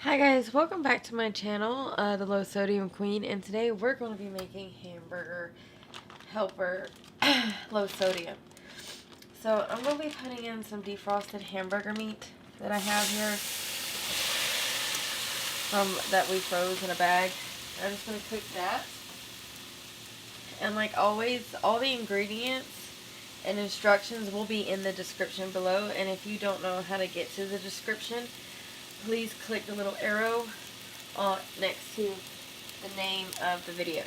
Hi guys, welcome back to my channel, the Low Sodium Queen, and today we're going to be making hamburger helper low sodium. So I'm going to be putting in some defrosted hamburger meat that I have here that we froze in a bag. I'm just going to cook that. And like always, all the ingredients and instructions will be in the description below, and if you don't know how to get to the description, please click the little arrow next to the name of the video.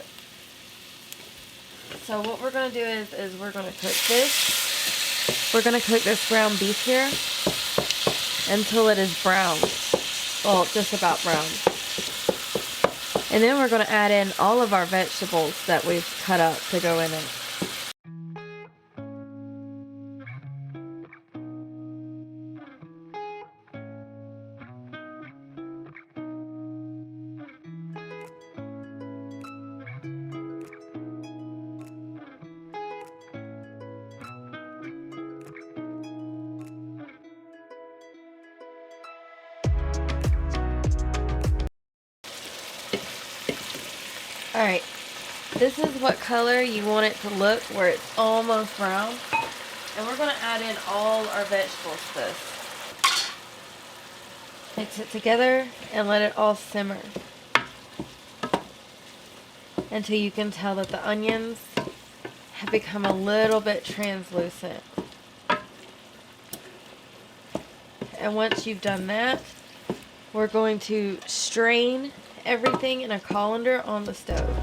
So what we're going to do is we're going to cook this. We're going to cook this ground beef here until it is brown. Well, just about brown. And then we're going to add in all of our vegetables that we've cut up to go in it. Alright, this is what color you want it to look, where it's almost brown. And we're going to add in all our vegetables to this. Mix it together and let it all simmer until you can tell that the onions have become a little bit translucent. And once you've done that, we're going to strain everything in a colander on the stove.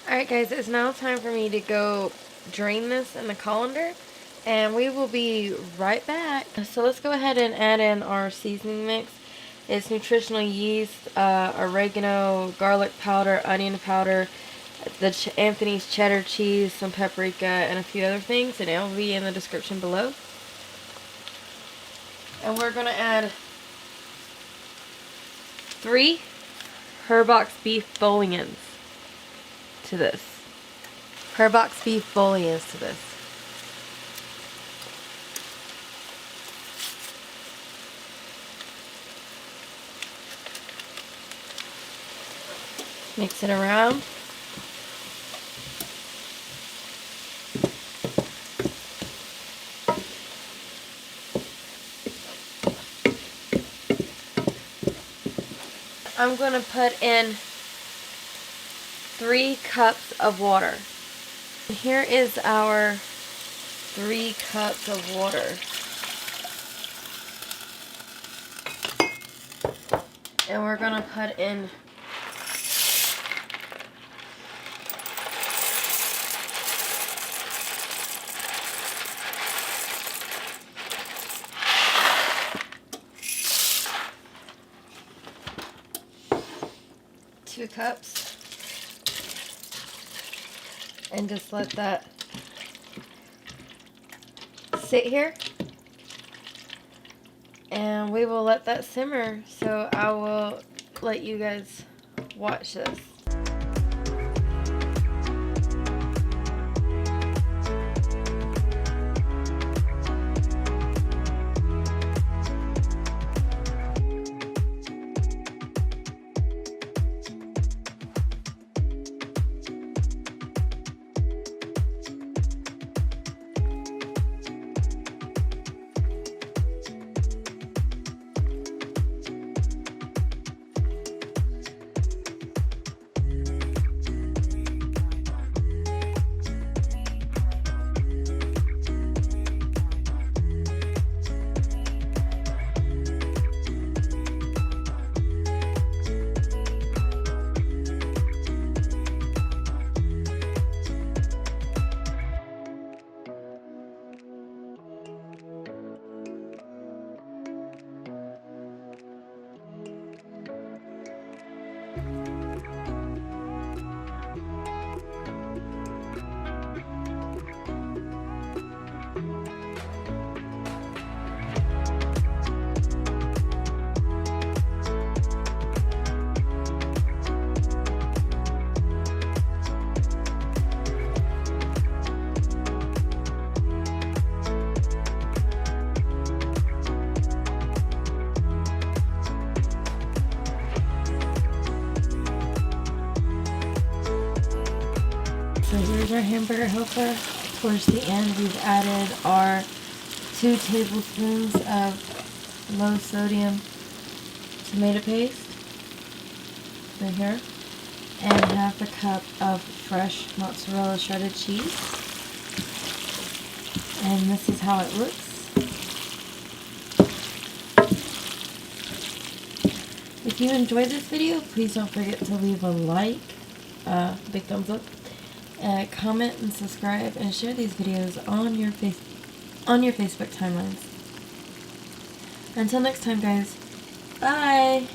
Alright guys, it's now time for me to go drain this in the colander, and we will be right back. So let's go ahead and add in our seasoning mix. It's nutritional yeast, oregano, garlic powder, onion powder, the Anthony's cheddar cheese, some paprika, and a few other things, and it will be in the description below. And we're going to add 3 Herbox beef bouillons to this. Herbox beef bouillons to this. Mix it around. I'm going to put in 3 cups of water. Here is our 3 cups of water. And we're going to put in 2 cups. And just let that sit here, and we will let that simmer. So I will let you guys watch this. So here's our hamburger helper. Towards the end, we've added our 2 tablespoons of low sodium tomato paste right here, and half a cup of fresh mozzarella shredded cheese. And this is how it looks. If you enjoyed this video, please don't forget to leave a like, big thumbs up, comment and subscribe, and share these videos on your Facebook timelines. Until next time, guys. Bye!